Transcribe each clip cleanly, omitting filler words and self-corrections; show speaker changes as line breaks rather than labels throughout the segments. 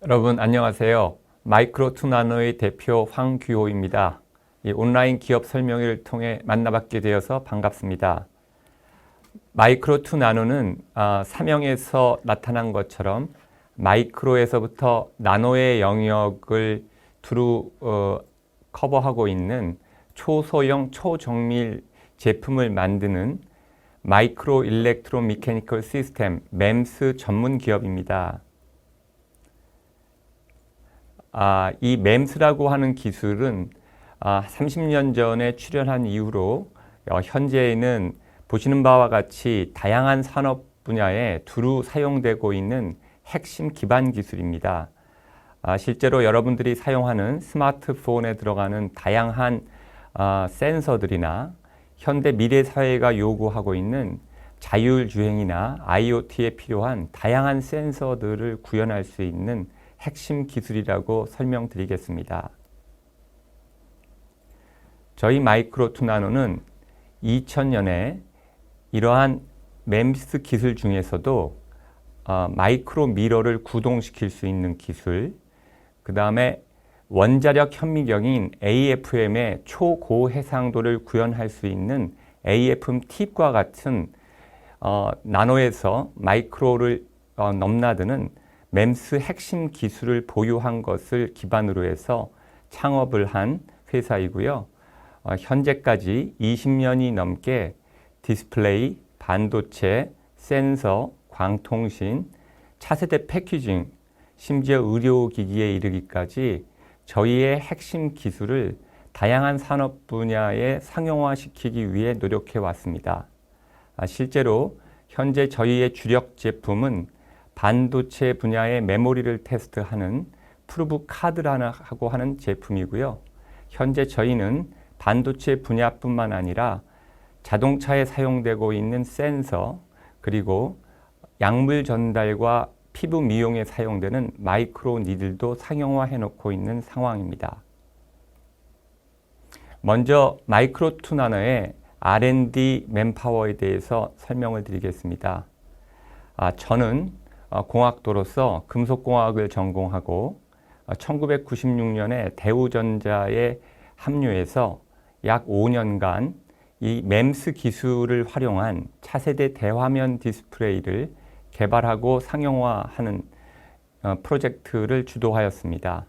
여러분 안녕하세요. 마이크로2나노의 대표 황규호입니다. 이 온라인 기업 설명회를 통해 만나뵙게 되어서 반갑습니다. 마이크로2나노는 사명에서 나타난 것처럼 마이크로에서부터 나노의 영역을 두루 커버하고 있는 초소형 초정밀 제품을 만드는 마이크로 일렉트로 미케니컬 시스템 MEMS 전문 기업입니다. 이 MEMS라고 하는 기술은 30년 전에 출현한 이후로 현재에는 보시는 바와 같이 다양한 산업 분야에 두루 사용되고 있는 핵심 기반 기술입니다. 실제로 여러분들이 사용하는 스마트폰에 들어가는 다양한 센서들이나 현대 미래 사회가 요구하고 있는 자율주행이나 IoT에 필요한 다양한 센서들을 구현할 수 있는 핵심 기술이라고 설명드리겠습니다. 저희 마이크로2나노는 2000년에 이러한 MEMS 기술 중에서도 마이크로 미러를 구동시킬 수 있는 기술, 그 다음에 원자력 현미경인 AFM의 초고해상도를 구현할 수 있는 AFM 팁과 같은 나노에서 마이크로를 넘나드는 MEMS 핵심 기술을 보유한 것을 기반으로 해서 창업을 한 회사이고요. 현재까지 20년이 넘게 디스플레이, 반도체, 센서, 광통신, 차세대 패키징, 심지어 의료기기에 이르기까지 저희의 핵심 기술을 다양한 산업 분야에 상용화시키기 위해 노력해 왔습니다. 실제로 현재 저희의 주력 제품은 반도체 분야의 메모리를 테스트하는 프루브 카드라고 하는 제품이고요. 현재 저희는 반도체 분야뿐만 아니라 자동차에 사용되고 있는 센서, 그리고 약물 전달과 피부 미용에 사용되는 마이크로 니들도 상용화해 놓고 있는 상황입니다. 먼저 마이크로2나노의 R&D 맨파워에 대해서 설명을 드리겠습니다. 저는 공학도로서 금속공학을 전공하고 1996년에 대우전자에 합류해서 약 5년간 이 MEMS 기술을 활용한 차세대 대화면 디스플레이를 개발하고 상용화하는 프로젝트를 주도하였습니다.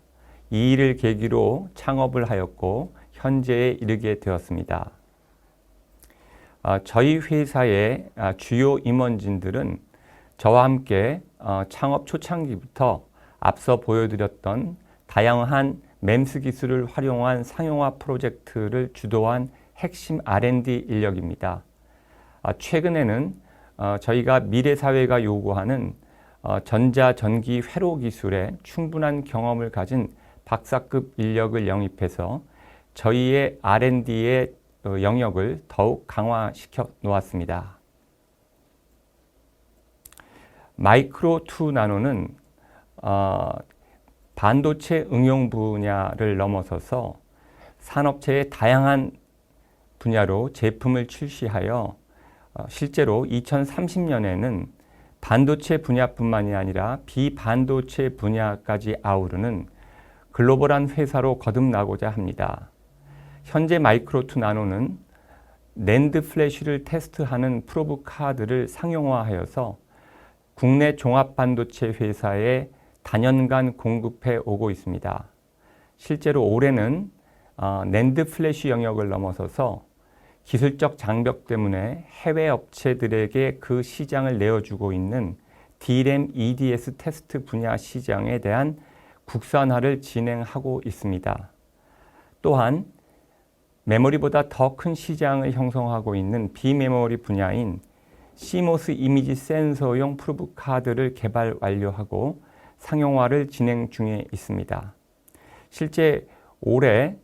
이 일을 계기로 창업을 하였고 현재에 이르게 되었습니다. 저희 회사의 주요 임원진들은 저와 함께 창업 초창기부터 앞서 보여드렸던 다양한 MEMS 기술을 활용한 상용화 프로젝트를 주도한 핵심 R&D 인력입니다. 최근에는 저희가 미래사회가 요구하는 전자전기 회로 기술에 충분한 경험을 가진 박사급 인력을 영입해서 저희의 R&D의 영역을 더욱 강화시켜 놓았습니다. 마이크로2나노는 반도체 응용 분야를 넘어서서 산업체의 다양한 분야로 제품을 출시하여 실제로 2030년에는 반도체 분야뿐만이 아니라 비반도체 분야까지 아우르는 글로벌한 회사로 거듭나고자 합니다. 현재 마이크로2나노는 낸드 플래시를 테스트하는 프로브 카드를 상용화하여서 국내 종합반도체 회사에 단연간 공급해 오고 있습니다. 실제로 올해는 낸드 플래시 영역을 넘어서서 기술적 장벽 때문에 해외 업체들에게 그 시장을 내어주고 있는 DRAM EDS 테스트 분야 시장에 대한 국산화를 진행하고 있습니다. 또한 메모리보다 더 큰 시장을 형성하고 있는 비메모리 분야인 CMOS 이미지 센서용 프루브 카드를 개발 완료하고 상용화를 진행 중에 있습니다. 실제 올해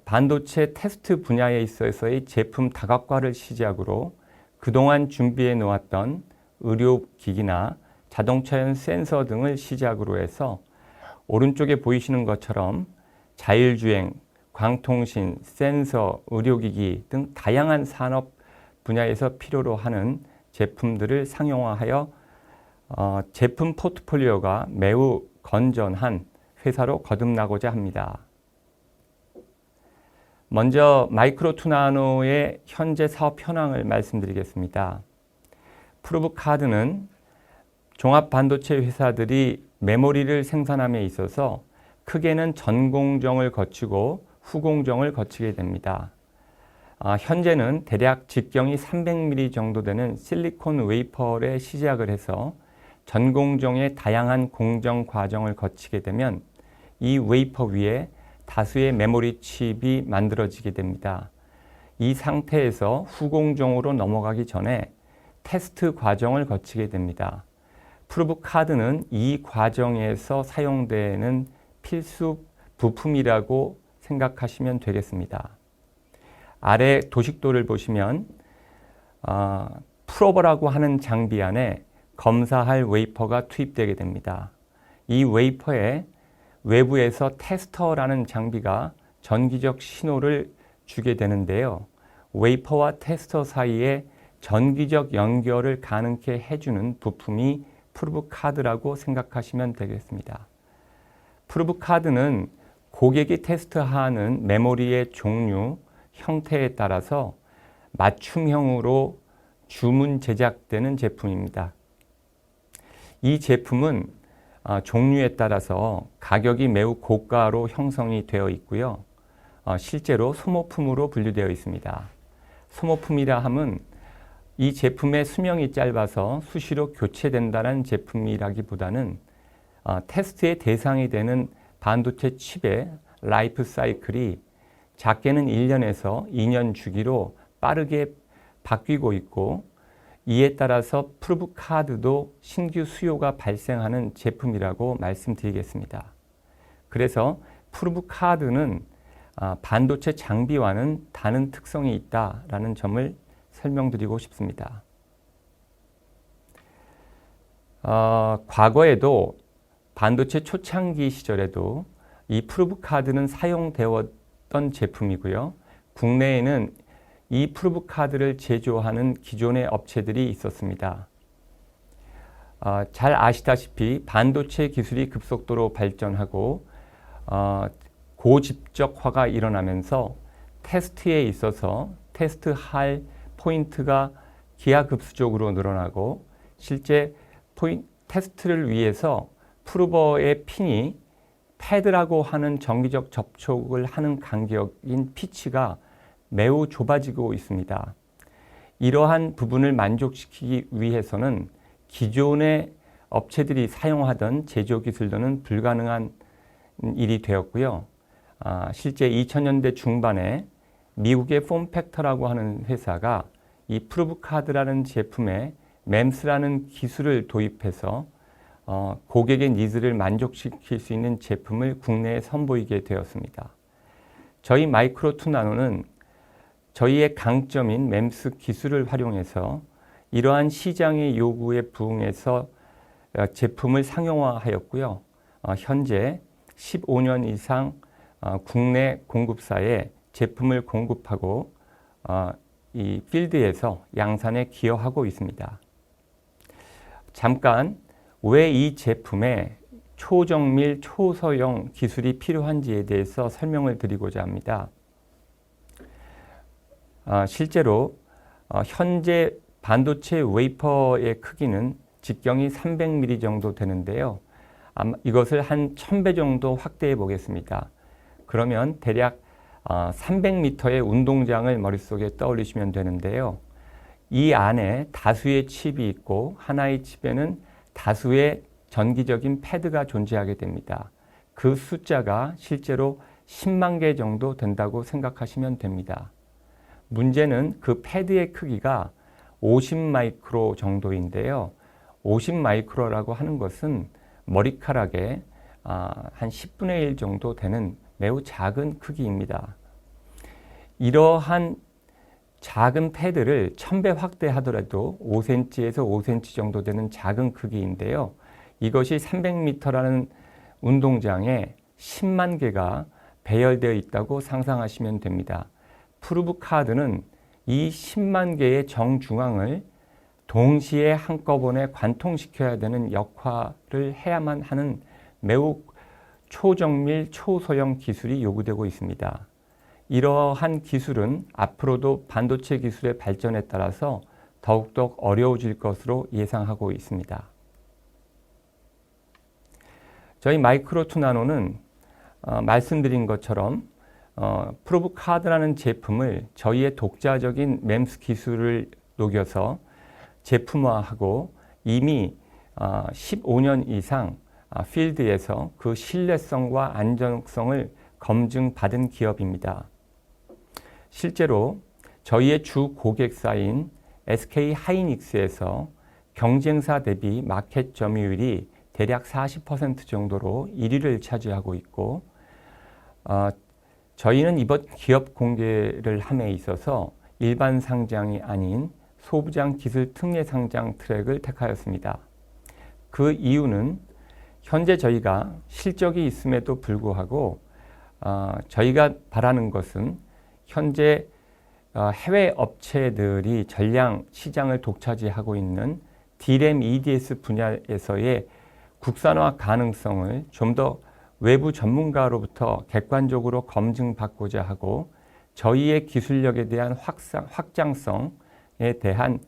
반도체 테스트 분야에 있어서의 제품 다각화를 시작으로 그동안 준비해 놓았던 의료기기나 자동차용 센서 등을 시작으로 해서 오른쪽에 보이시는 것처럼 자율주행, 광통신, 센서, 의료기기 등 다양한 산업 분야에서 필요로 하는 제품들을 상용화하여 제품 포트폴리오가 매우 건전한 회사로 거듭나고자 합니다. 먼저 마이크로투나노의 현재 사업 현황을 말씀드리겠습니다. 프루브카드는 종합반도체 회사들이 메모리를 생산함에 있어서 크게는 전공정을 거치고 후공정을 거치게 됩니다. 현재는 대략 직경이 300mm 정도 되는 실리콘 웨이퍼에 시작을 해서 전공정의 다양한 공정 과정을 거치게 되면 이 웨이퍼 위에 다수의 메모리 칩이 만들어지게 됩니다. 이 상태에서 후공정으로 넘어가기 전에 테스트 과정을 거치게 됩니다. 프루브 카드는 이 과정에서 사용되는 필수 부품이라고 생각하시면 되겠습니다. 아래 도식도를 보시면 프로버라고 하는 장비 안에 검사할 웨이퍼가 투입되게 됩니다. 이 웨이퍼에 외부에서 테스터라는 장비가 전기적 신호를 주게 되는데요. 웨이퍼와 테스터 사이에 전기적 연결을 가능케 해주는 부품이 프루브 카드라고 생각하시면 되겠습니다. 프루브 카드는 고객이 테스트하는 메모리의 종류, 형태에 따라서 맞춤형으로 주문 제작되는 제품입니다. 이 제품은 종류에 따라서 가격이 매우 고가로 형성이 되어 있고요. 실제로 소모품으로 분류되어 있습니다. 소모품이라 함은 이 제품의 수명이 짧아서 수시로 교체된다는 제품이라기보다는 테스트의 대상이 되는 반도체 칩의 라이프 사이클이 작게는 1년에서 2년 주기로 빠르게 바뀌고 있고, 이에 따라서 프루브 카드도 신규 수요가 발생하는 제품이라고 말씀드리겠습니다. 그래서 프루브 카드는 반도체 장비와는 다른 특성이 있다라는 점을 설명드리고 싶습니다. 과거에도 반도체 초창기 시절에도 이 프루브 카드는 사용되었던 제품이고요. 국내에는 이 프루브 카드를 제조하는 기존의 업체들이 있었습니다. 잘 아시다시피 반도체 기술이 급속도로 발전하고 고집적화가 일어나면서 테스트에 있어서 테스트할 포인트가 기하급수적으로 늘어나고, 실제 테스트를 위해서 프루버의 핀이 패드라고 하는 정기적 접촉을 하는 간격인 피치가 매우 좁아지고 있습니다. 이러한 부분을 만족시키기 위해서는 기존의 업체들이 사용하던 제조 기술로는 불가능한 일이 되었고요. 실제 2000년대 중반에 미국의 폼팩터라고 하는 회사가 이 프루브 카드라는 제품에 MEMS라는 기술을 도입해서 고객의 니즈를 만족시킬 수 있는 제품을 국내에 선보이게 되었습니다. 저희 마이크로투나노는 저희의 강점인 MEMS 기술을 활용해서 이러한 시장의 요구에 부응해서 제품을 상용화하였고요. 현재 15년 이상 국내 공급사에 제품을 공급하고 이 필드에서 양산에 기여하고 있습니다. 잠깐 왜 이 제품에 초정밀 초서형 기술이 필요한지에 대해서 설명을 드리고자 합니다. 실제로 현재 반도체 웨이퍼의 크기는 직경이 300mm 정도 되는데요. 이것을 한 1000배 정도 확대해 보겠습니다. 그러면 대략 300m의 운동장을 머릿속에 떠올리시면 되는데요. 이 안에 다수의 칩이 있고 하나의 칩에는 다수의 전기적인 패드가 존재하게 됩니다. 그 숫자가 실제로 10만 개 정도 된다고 생각하시면 됩니다. 문제는 그 패드의 크기가 50마이크로 정도인데요. 50마이크로라고 하는 것은 머리카락의 한 10분의 1 정도 되는 매우 작은 크기입니다. 이러한 작은 패드를 1000배 확대하더라도 5cm에서 5cm 정도 되는 작은 크기인데요. 이것이 300m라는 운동장에 10만 개가 배열되어 있다고 상상하시면 됩니다. 프루브 카드는 이 10만 개의 정중앙을 동시에 한꺼번에 관통시켜야 되는 역할을 해야만 하는 매우 초정밀, 초소형 기술이 요구되고 있습니다. 이러한 기술은 앞으로도 반도체 기술의 발전에 따라서 더욱더 어려워질 것으로 예상하고 있습니다. 저희 마이크로2나노는 말씀드린 것처럼 프로브 카드라는 제품을 저희의 독자적인 MEMS 기술을 녹여서 제품화하고 이미 15년 이상 필드에서 그 신뢰성과 안정성을 검증받은 기업입니다. 실제로 저희의 주 고객사인 SK 하이닉스에서 경쟁사 대비 마켓 점유율이 대략 40% 정도로 1위를 차지하고 있고, 저희는 이번 기업 공개를 함에 있어서 일반 상장이 아닌 소부장 기술 특례 상장 트랙을 택하였습니다. 그 이유는 현재 저희가 실적이 있음에도 불구하고 저희가 바라는 것은 현재 해외 업체들이 전량 시장을 독차지하고 있는 D램 EDS 분야에서의 국산화 가능성을 좀 더 외부 전문가로부터 객관적으로 검증받고자 하고 저희의 기술력에 대한 확장성에 대한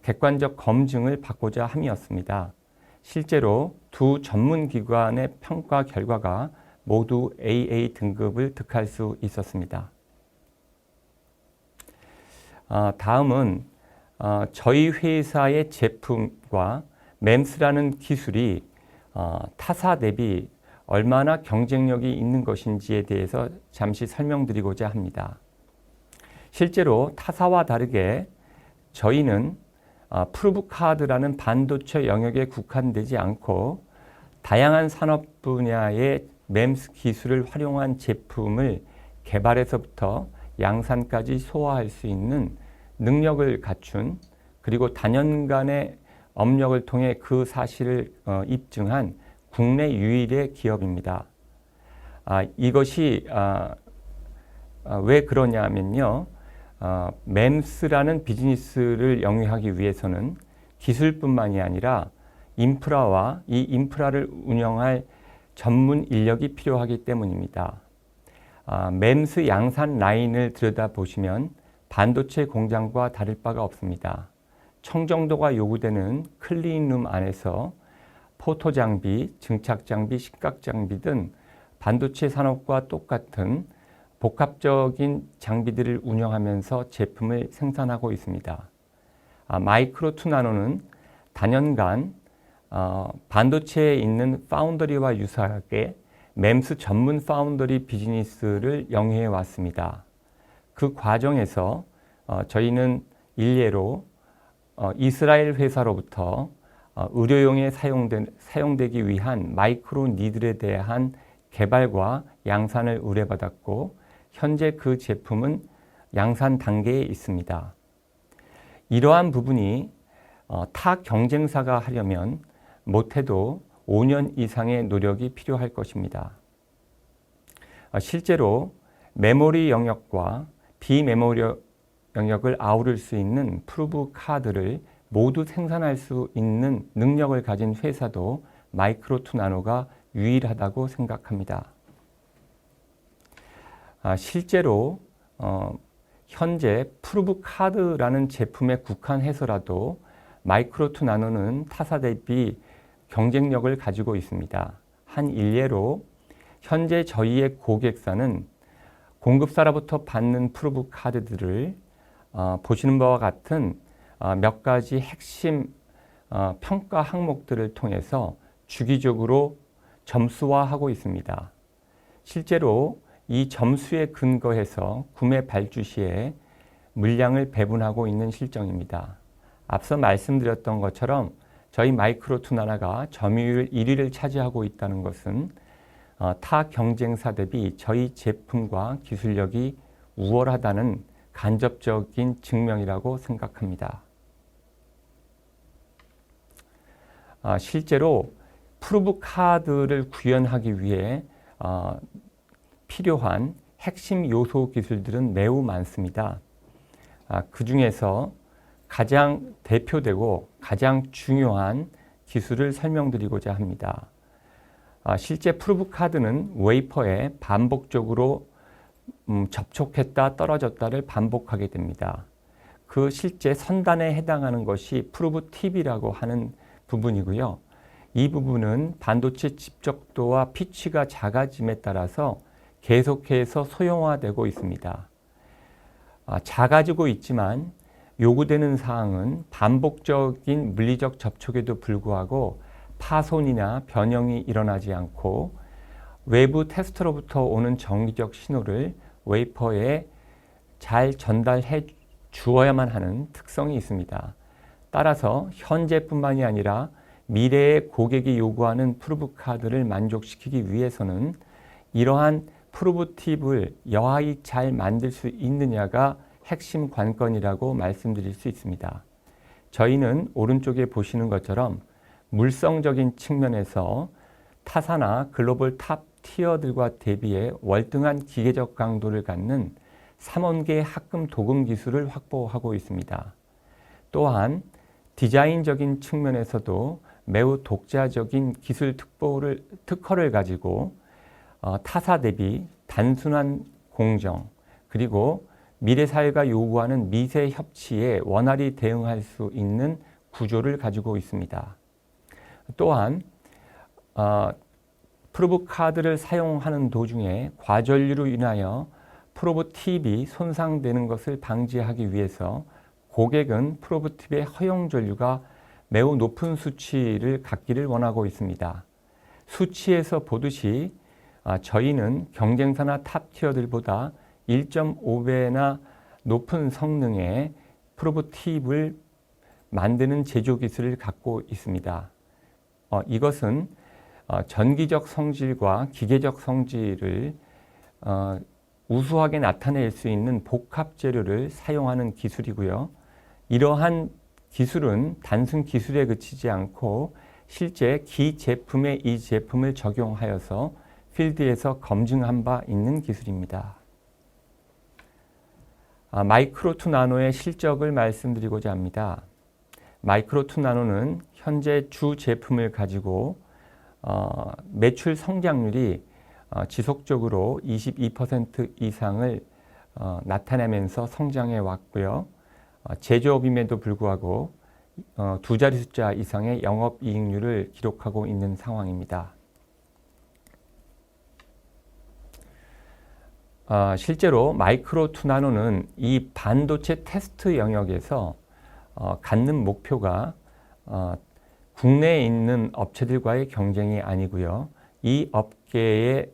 객관적 검증을 받고자 함이었습니다. 실제로 두 전문기관의 평가 결과가 모두 AA 등급을 득할 수 있었습니다. 다음은 저희 회사의 제품과 MEMS라는 기술이 타사 대비 얼마나 경쟁력이 있는 것인지에 대해서 잠시 설명드리고자 합니다. 실제로 타사와 다르게 저희는 프루브 카드라는 반도체 영역에 국한되지 않고 다양한 산업 분야의 MEMS 기술을 활용한 제품을 개발에서부터 양산까지 소화할 수 있는 능력을 갖춘, 그리고 다년간의 업력을 통해 그 사실을 입증한 국내 유일의 기업입니다. 이것이 왜 그러냐면요. MEMS라는 비즈니스를 영위하기 위해서는 기술뿐만이 아니라 인프라와 이 인프라를 운영할 전문 인력이 필요하기 때문입니다. MEMS 양산 라인을 들여다보시면 반도체 공장과 다를 바가 없습니다. 청정도가 요구되는 클린룸 안에서 포토 장비, 증착 장비, 식각 장비 등 반도체 산업과 똑같은 복합적인 장비들을 운영하면서 제품을 생산하고 있습니다. 마이크로2나노는 단연간 반도체에 있는 파운더리와 유사하게 MEMS 전문 파운더리 비즈니스를 영위해 왔습니다. 그 과정에서 저희는 일례로 이스라엘 회사로부터 의료용에 사용되기 위한 마이크로 니들에 대한 개발과 양산을 의뢰받았고 현재 그 제품은 양산 단계에 있습니다. 이러한 부분이 타 경쟁사가 하려면 못해도 5년 이상의 노력이 필요할 것입니다. 실제로 메모리 영역과 비메모리 영역을 아우를 수 있는 프루브 카드를 모두 생산할 수 있는 능력을 가진 회사도 마이크로2나노가 유일하다고 생각합니다. 실제로 현재 프루브 카드라는 제품에 국한해서라도 마이크로2나노는 타사 대비 경쟁력을 가지고 있습니다. 한 일례로 현재 저희의 고객사는 공급사로부터 받는 프루브 카드들을 보시는 바와 같은 몇 가지 핵심 평가 항목들을 통해서 주기적으로 점수화하고 있습니다. 실제로 이 점수에 근거해서 구매 발주 시에 물량을 배분하고 있는 실정입니다. 앞서 말씀드렸던 것처럼 저희 마이크로2나노가 점유율 1위를 차지하고 있다는 것은 타 경쟁사 대비 저희 제품과 기술력이 우월하다는 간접적인 증명이라고 생각합니다. 실제로 프루브 카드를 구현하기 위해 필요한 핵심 요소 기술들은 매우 많습니다. 그 중에서 가장 대표되고 가장 중요한 기술을 설명드리고자 합니다. 실제 프루브 카드는 웨이퍼에 반복적으로 접촉했다 떨어졌다를 반복하게 됩니다. 그 실제 선단에 해당하는 것이 프루브 팁이라고 하는 부분이고요. 이 부분은 반도체 집적도와 피치가 작아짐에 따라서 계속해서 소형화되고 있습니다. 작아지고 있지만 요구되는 사항은 반복적인 물리적 접촉에도 불구하고 파손이나 변형이 일어나지 않고 외부 테스터로부터 오는 정기적 신호를 웨이퍼에 잘 전달해 주어야만 하는 특성이 있습니다. 따라서 현재뿐만이 아니라 미래의 고객이 요구하는 프루브 카드를 만족시키기 위해서는 이러한 프루브 팁을 여하이 잘 만들 수 있느냐가 핵심 관건이라고 말씀드릴 수 있습니다. 저희는 오른쪽에 보시는 것처럼 물성적인 측면에서 타사나 글로벌 탑 티어들과 대비해 월등한 기계적 강도를 갖는 3원계 합금 도금 기술을 확보하고 있습니다. 또한 디자인적인 측면에서도 매우 독자적인 기술 특허를 가지고 타사 대비 단순한 공정 그리고 미래 사회가 요구하는 미세 협치에 원활히 대응할 수 있는 구조를 가지고 있습니다. 또한 프루브 카드를 사용하는 도중에 과전류로 인하여 프루브 팁이 손상되는 것을 방지하기 위해서 고객은 프루브 팁의 허용 전류가 매우 높은 수치를 갖기를 원하고 있습니다. 수치에서 보듯이 저희는 경쟁사나 탑 티어들보다 1.5배나 높은 성능의 프루브 팁을 만드는 제조 기술을 갖고 있습니다. 이것은 전기적 성질과 기계적 성질을 우수하게 나타낼 수 있는 복합 재료를 사용하는 기술이고요. 이러한 기술은 단순 기술에 그치지 않고 실제 기 제품에 이 제품을 적용하여서 필드에서 검증한 바 있는 기술입니다. 마이크로2 나노의 실적을 말씀드리고자 합니다. 마이크로2 나노는 현재 주 제품을 가지고 매출 성장률이 지속적으로 22% 이상을 나타내면서 성장해 왔고요. 제조업임에도 불구하고 두 자리 숫자 이상의 영업이익률을 기록하고 있는 상황입니다. 실제로 마이크로2 나노는 이 반도체 테스트 영역에서 갖는 목표가 국내에 있는 업체들과의 경쟁이 아니고요. 이 업계의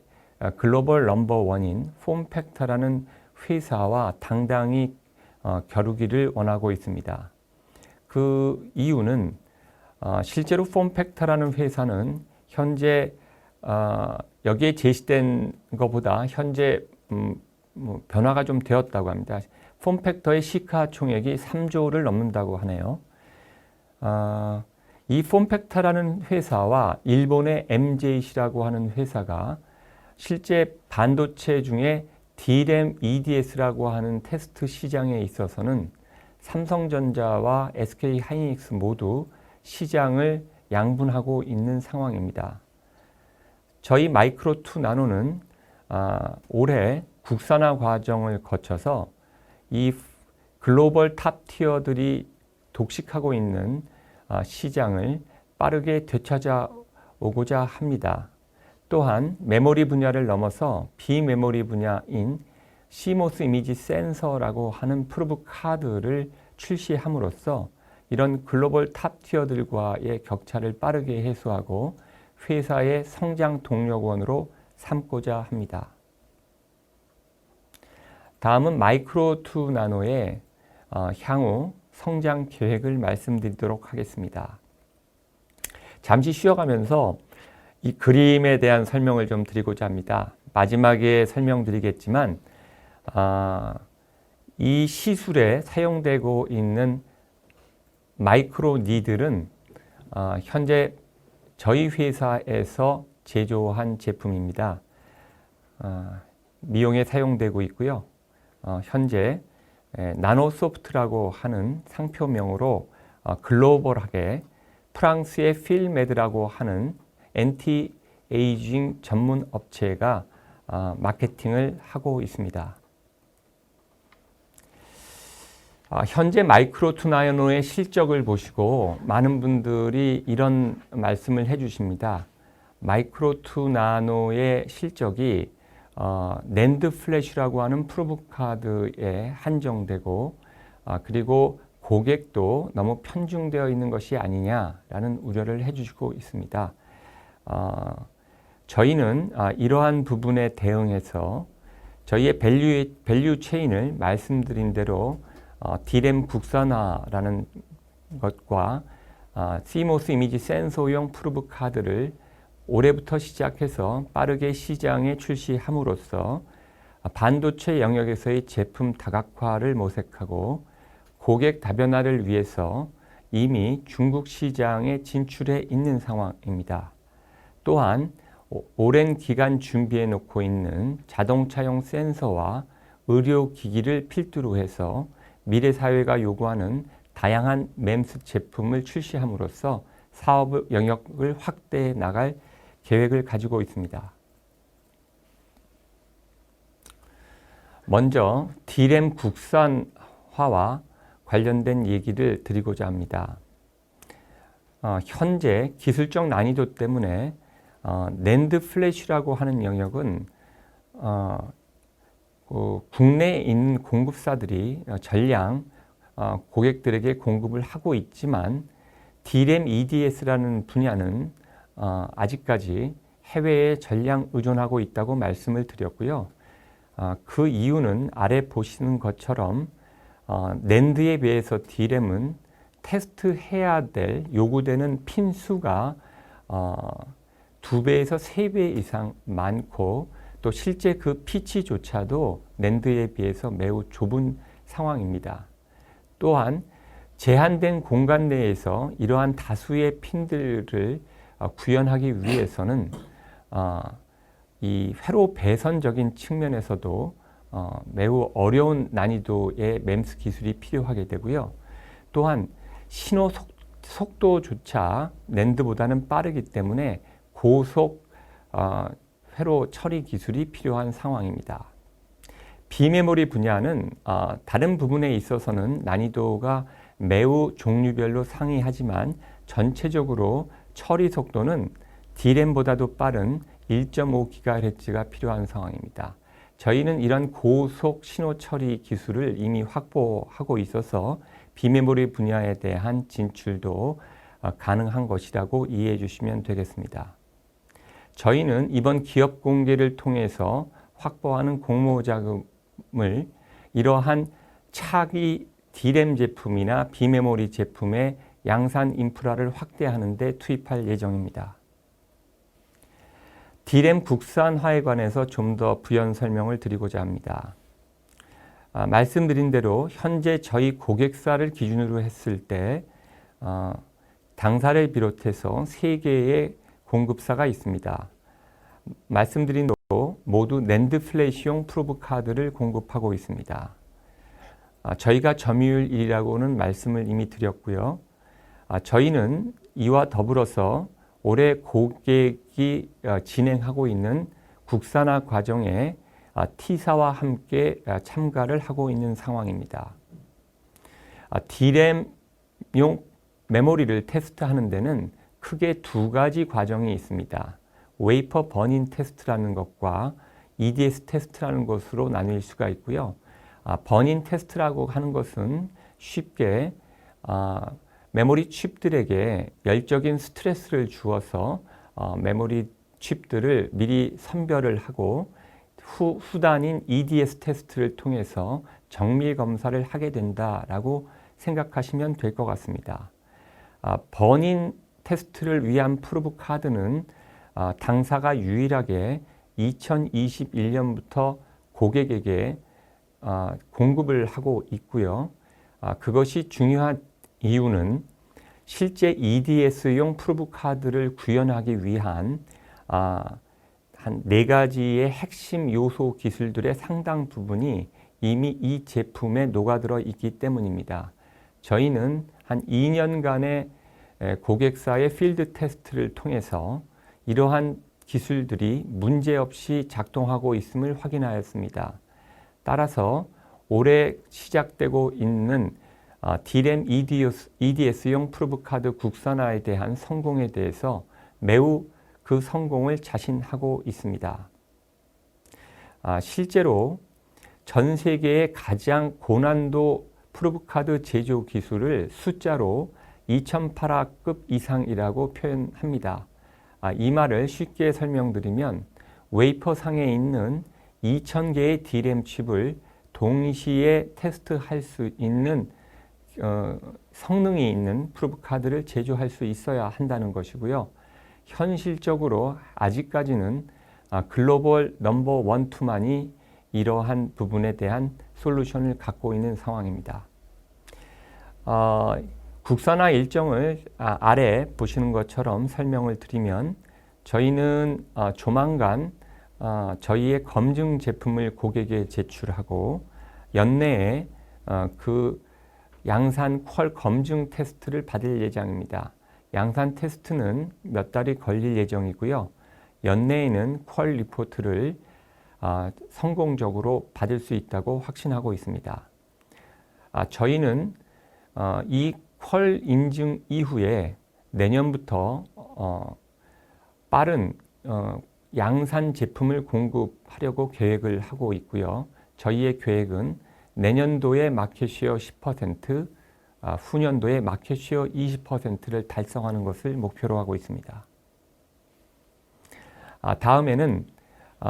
글로벌 넘버 원인 폼팩터라는 회사와 당당히 겨루기를 원하고 있습니다. 그 이유는 실제로 폼팩터라는 회사는 현재 여기에 제시된 것보다 현재 변화가 좀 되었다고 합니다. 폼팩터의 시가총액이 3조를 넘는다고 하네요. 이 폼팩터라는 회사와 일본의 MJC라고 하는 회사가 실제 반도체 중에 D램 EDS라고 하는 테스트 시장에 있어서는 삼성전자와 SK하이닉스 모두 시장을 양분하고 있는 상황입니다. 저희 마이크로2 나노는 올해 국산화 과정을 거쳐서 이 글로벌 탑 티어들이 독식하고 있는 시장을 빠르게 되찾아오고자 합니다. 또한 메모리 분야를 넘어서 비메모리 분야인 CMOS 이미지 센서라고 하는 프루브 카드를 출시함으로써 이런 글로벌 탑 티어들과의 격차를 빠르게 해소하고 회사의 성장 동력원으로 삼고자 합니다. 다음은 마이크로2 나노의 향후 성장 계획을 말씀드리도록 하겠습니다. 잠시 쉬어가면서 이 그림에 대한 설명을 좀 드리고자 합니다. 마지막에 설명드리겠지만 이 시술에 사용되고 있는 마이크로 니들은 현재 저희 회사에서 제조한 제품입니다. 미용에 사용되고 있고요. 현재 나노소프트라고 하는 상표명으로 글로벌하게 프랑스의 필메드라고 하는 NT 에이징 전문 업체가 마케팅을 하고 있습니다. 현재 마이크로2 나노의 실적을 보시고 많은 분들이 이런 말씀을 해주십니다. 마이크로2 나노의 실적이 낸드 플래시라고 하는 프로브 카드에 한정되고 그리고 고객도 너무 편중되어 있는 것이 아니냐라는 우려를 해주시고 있습니다. 저희는 이러한 부분에 대응해서 저희의 밸류 체인을 말씀드린 대로 D램 국산화라는 것과 CMOS 이미지 센서용 프로브 카드를 올해부터 시작해서 빠르게 시장에 출시함으로써 반도체 영역에서의 제품 다각화를 모색하고 고객 다변화를 위해서 이미 중국 시장에 진출해 있는 상황입니다. 또한 오랜 기간 준비해 놓고 있는 자동차용 센서와 의료기기를 필두로 해서 미래 사회가 요구하는 다양한 MEMS 제품을 출시함으로써 사업 영역을 확대해 나갈 계획을 가지고 있습니다. 먼저 D램 국산화와 관련된 얘기를 드리고자 합니다. 현재 기술적 난이도 때문에 낸드 플래시라고 하는 영역은 국내에 있는 공급사들이 전량 고객들에게 공급을 하고 있지만 D램 EDS라는 분야는 아직까지 해외에 전량 의존하고 있다고 말씀을 드렸고요. 그 이유는 아래 보시는 것처럼 낸드에 비해서 D램은 테스트해야 될 요구되는 핀 수가 2배에서 3배 이상 많고 또 실제 그 피치조차도 낸드에 비해서 매우 좁은 상황입니다. 또한 제한된 공간 내에서 이러한 다수의 핀들을 구현하기 위해서는 이 회로 배선적인 측면에서도 매우 어려운 난이도의 MEMS 기술이 필요하게 되고요. 또한 신호 속도조차 낸드보다는 빠르기 때문에 고속 회로 처리 기술이 필요한 상황입니다. 비메모리 분야는 다른 부분에 있어서는 난이도가 매우 종류별로 상이하지만 전체적으로 처리 속도는 D램보다도 빠른 1.5GHz가 필요한 상황입니다. 저희는 이런 고속 신호 처리 기술을 이미 확보하고 있어서 비메모리 분야에 대한 진출도 가능한 것이라고 이해해 주시면 되겠습니다. 저희는 이번 기업 공개를 통해서 확보하는 공모 자금을 이러한 차기 D램 제품이나 비메모리 제품의 양산 인프라를 확대하는 데 투입할 예정입니다. D램 국산화에 관해서 좀 더 부연 설명을 드리고자 합니다. 말씀드린 대로 현재 저희 고객사를 기준으로 했을 때 당사를 비롯해서 3개의 공급사가 있습니다. 말씀드린 대로 모두 낸드 플래시용 프로브 카드를 공급하고 있습니다. 저희가 점유율 1위라고는 말씀을 이미 드렸고요. 저희는 이와 더불어서 올해 고객이 진행하고 있는 국산화 과정에 T사와 함께 참가를 하고 있는 상황입니다. D램용 메모리를 테스트하는 데는 크게 2가지 과정이 있습니다. 웨이퍼 버닝 테스트라는 것과 EDS 테스트라는 것으로 나뉠 수가 있고요. 버닝 테스트라고 하는 것은 쉽게 메모리 칩들에게 열적인 스트레스를 주어서 메모리 칩들을 미리 선별을 하고 후단인 EDS 테스트를 통해서 정밀 검사를 하게 된다라고 생각하시면 될 것 같습니다. 버닝 테스트를 위한 프로브 카드는 당사가 유일하게 2021년부터 고객에게 공급을 하고 있고요. 그것이 중요한 이유는 실제 EDS용 프로브 카드를 구현하기 위한 한 4가지의 핵심 요소 기술들의 상당 부분이 이미 이 제품에 녹아들어 있기 때문입니다. 저희는 한 2년간의 고객사의 필드 테스트를 통해서 이러한 기술들이 문제없이 작동하고 있음을 확인하였습니다. 따라서 올해 시작되고 있는 D램 EDS용 프로브카드 국산화에 대한 성공에 대해서 매우 그 성공을 자신하고 있습니다. 실제로 전 세계의 가장 고난도 프로브카드 제조 기술을 숫자로 2008화급 이상이라고 표현합니다. 이 말을 쉽게 설명드리면 웨이퍼 상에 있는 2000개의 D램 칩을 동시에 테스트할 수 있는 성능이 있는 프로브카드를 제조할 수 있어야 한다는 것이고요. 현실적으로 아직까지는 글로벌 넘버 1, 2만이 이러한 부분에 대한 솔루션을 갖고 있는 상황입니다. 국산화 일정을 아래 보시는 것처럼 설명을 드리면 저희는 조만간 저희의 검증 제품을 고객에 제출하고 연내에 그 양산 퀄 검증 테스트를 받을 예정입니다. 양산 테스트는 몇 달이 걸릴 예정이고요. 연내에는 퀄 리포트를 성공적으로 받을 수 있다고 확신하고 있습니다. 저희는 이 퀄 인증 이후에 내년부터 빠른 양산 제품을 공급하려고 계획을 하고 있고요. 저희의 계획은 내년도에 마켓쉐어 10%, 후년도에 마켓쉐어 20%를 달성하는 것을 목표로 하고 있습니다. 다음에는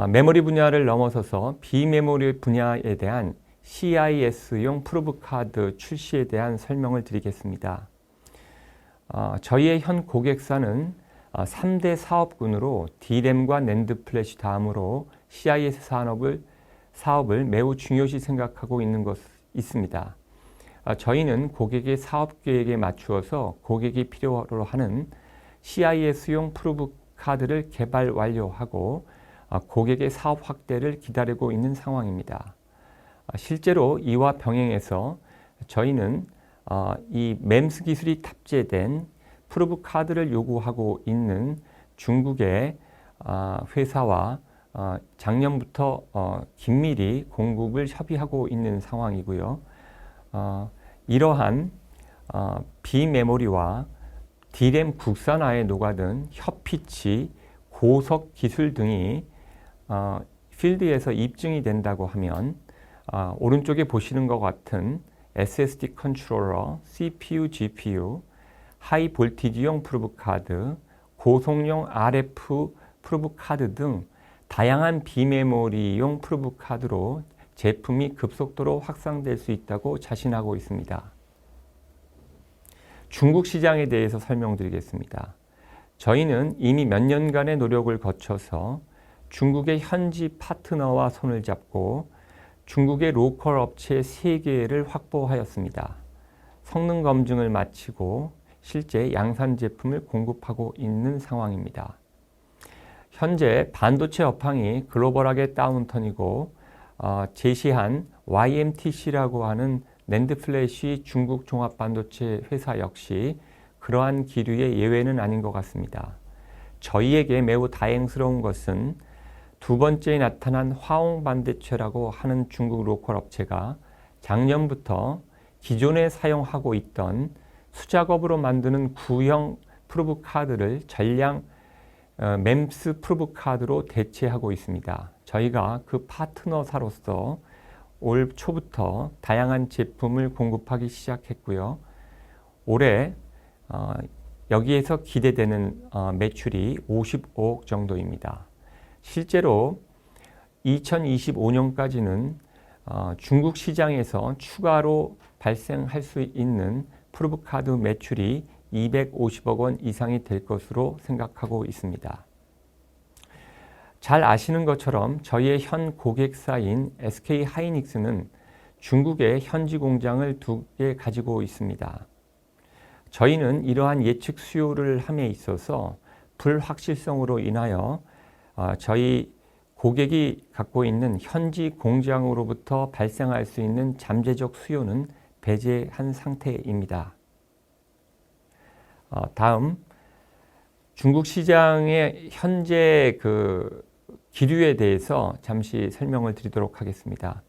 메모리 분야를 넘어서서 비메모리 분야에 대한 CIS용 프로브카드 출시에 대한 설명을 드리겠습니다. 저희의 현 고객사는 3대 사업군으로 D램과 낸드 플래시 다음으로 CIS 사업을 매우 중요시 생각하고 있습니다. 저희는 고객의 사업 계획에 맞추어서 고객이 필요로 하는 CIS용 프로브카드를 개발 완료하고 고객의 사업 확대를 기다리고 있는 상황입니다. 실제로 이와 병행해서 저희는 이 MEMS 기술이 탑재된 프로브카드를 요구하고 있는 중국의 회사와 작년부터 긴밀히 공급을 협의하고 있는 상황이고요. 이러한 비메모리와 D램 국산화에 녹아든 협피치, 고속 기술 등이 필드에서 입증이 된다고 하면 오른쪽에 보시는 것 같은 SSD 컨트롤러, CPU, GPU, 하이 볼티지용 프로브카드, 고속용 RF 프로브카드 등 다양한 비메모리용 프로브카드로 제품이 급속도로 확산될 수 있다고 자신하고 있습니다. 중국 시장에 대해서 설명드리겠습니다. 저희는 이미 몇 년간의 노력을 거쳐서 중국의 현지 파트너와 손을 잡고 중국의 로컬 업체 3개를 확보하였습니다. 성능 검증을 마치고 실제 양산 제품을 공급하고 있는 상황입니다. 현재 반도체 업황이 글로벌하게 다운턴이고 제시한 YMTC라고 하는 낸드 플래시 중국 종합반도체 회사 역시 그러한 기류의 예외는 아닌 것 같습니다. 저희에게 매우 다행스러운 것은 두 번째에 나타난 화홍 반도체라고 하는 중국 로컬 업체가 작년부터 기존에 사용하고 있던 수작업으로 만드는 구형 프로브 카드를 전량 MEMS 프로브 카드로 대체하고 있습니다. 저희가 그 파트너사로서 올 초부터 다양한 제품을 공급하기 시작했고요. 올해 여기에서 기대되는 매출이 55억 정도입니다. 실제로 2025년까지는 중국 시장에서 추가로 발생할 수 있는 프로브카드 매출이 250억 원 이상이 될 것으로 생각하고 있습니다. 잘 아시는 것처럼 저희의 현 고객사인 SK 하이닉스는 중국에 현지 공장을 2개 가지고 있습니다. 저희는 이러한 예측 수요를 함에 있어서 불확실성으로 인하여 저희 고객이 갖고 있는 현지 공장으로부터 발생할 수 있는 잠재적 수요는 배제한 상태입니다. 다음 중국 시장의 현재 그 기류에 대해서 잠시 설명을 드리도록 하겠습니다.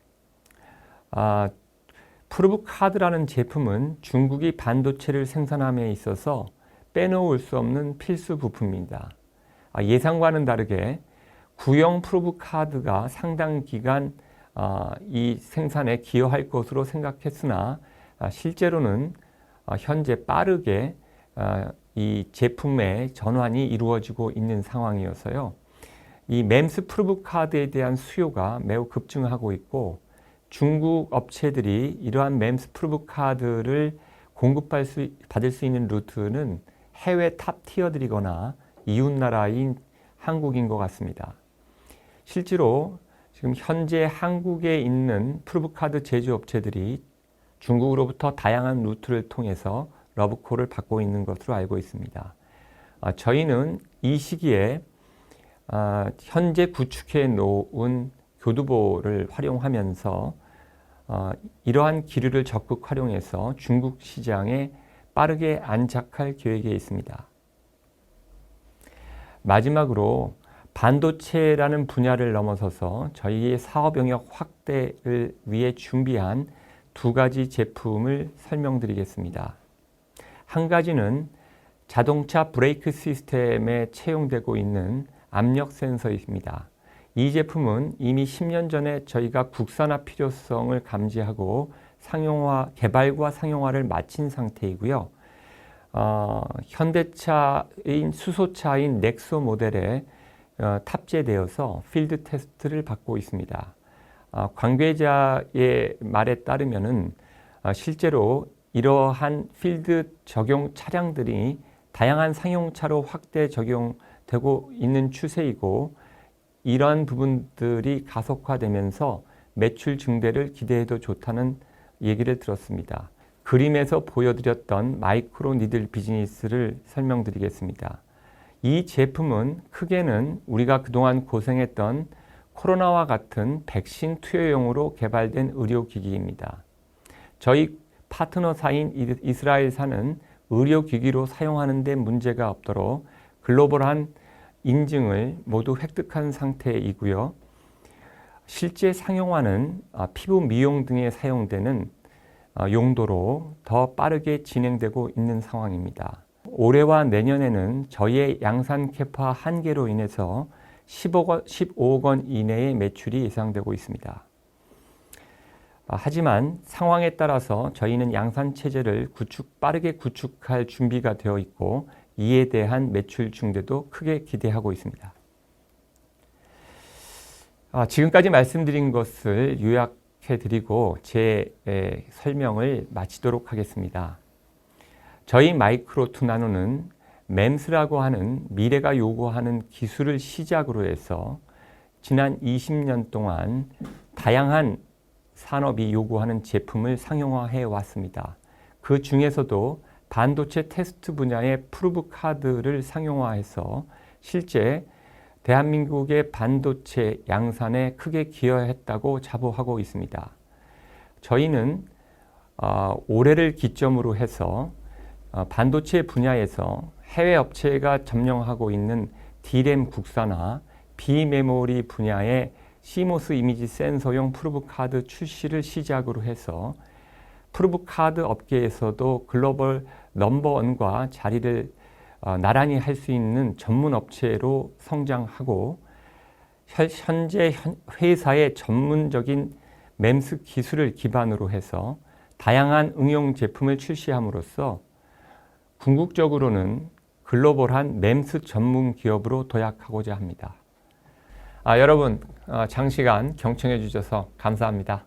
프루브 카드라는 제품은 중국이 반도체를 생산함에 있어서 빼놓을 수 없는 필수 부품입니다. 예상과는 다르게 구형 프루브 카드가 상당 기간 이 생산에 기여할 것으로 생각했으나 실제로는 현재 빠르게 이 제품의 전환이 이루어지고 있는 상황이어서요. 이 MEMS 프루브 카드에 대한 수요가 매우 급증하고 있고 중국 업체들이 이러한 MEMS 프루브 카드를 공급받을 수 있는 루트는 해외 탑 티어들이거나 이웃 나라인 한국인 것 같습니다. 실제로 지금 현재 한국에 있는 프루브 카드 제조업체들이 중국으로부터 다양한 루트를 통해서 러브콜을 받고 있는 것으로 알고 있습니다. 저희는 이 시기에 현재 구축해 놓은 교두보를 활용하면서 이러한 기류를 적극 활용해서 중국 시장에 빠르게 안착할 계획에 있습니다. 마지막으로 반도체라는 분야를 넘어서서 저희의 사업 영역 확대를 위해 준비한 두 가지 제품을 설명드리겠습니다. 한 가지는 자동차 브레이크 시스템에 채용되고 있는 압력 센서입니다. 이 제품은 이미 10년 전에 저희가 국산화 필요성을 감지하고 개발과 상용화를 마친 상태이고요. 현대차인 수소차인 넥소 모델에 탑재되어서 필드 테스트를 받고 있습니다. 관계자의 말에 따르면은 실제로 이러한 필드 적용 차량들이 다양한 상용차로 확대 적용되고 있는 추세이고 이러한 부분들이 가속화되면서 매출 증대를 기대해도 좋다는 얘기를 들었습니다. 그림에서 보여드렸던 마이크로 니들 비즈니스를 설명드리겠습니다. 이 제품은 크게는 우리가 그동안 고생했던 코로나와 같은 백신 투여용으로 개발된 의료기기입니다. 저희 파트너사인 이스라엘사는 의료기기로 사용하는 데 문제가 없도록 글로벌한 인증을 모두 획득한 상태이고요. 실제 상용화는 피부 미용 등에 사용되는 용도로 더 빠르게 진행되고 있는 상황입니다. 올해와 내년에는 저희의 양산 캐파 한계로 인해서 15억 원 이내의 매출이 예상되고 있습니다. 하지만 상황에 따라서 저희는 양산 체제를 빠르게 구축할 준비가 되어 있고 이에 대한 매출 증대도 크게 기대하고 있습니다. 지금까지 말씀드린 것을 요약해드리고 제 설명을 마치도록 하겠습니다. 저희 마이크로투 나노는 MEMS라고 하는 미래가 요구하는 기술을 시작으로 해서 지난 20년 동안 다양한 산업이 요구하는 제품을 상용화해 왔습니다. 그 중에서도 반도체 테스트 분야의 프루브 카드를 상용화해서 실제 대한민국의 반도체 양산에 크게 기여했다고 자부하고 있습니다. 저희는 올해를 기점으로 해서 반도체 분야에서 해외 업체가 점령하고 있는 D램 국산화, 비메모리 분야의 CMOS 이미지 센서용 프루브 카드 출시를 시작으로 해서 프루브 카드 업계에서도 글로벌 넘버원과 자리를 나란히 할 수 있는 전문 업체로 성장하고 현재 회사의 전문적인 MEMS 기술을 기반으로 해서 다양한 응용 제품을 출시함으로써 궁극적으로는 글로벌한 MEMS 전문 기업으로 도약하고자 합니다. 여러분 장시간 경청해 주셔서 감사합니다.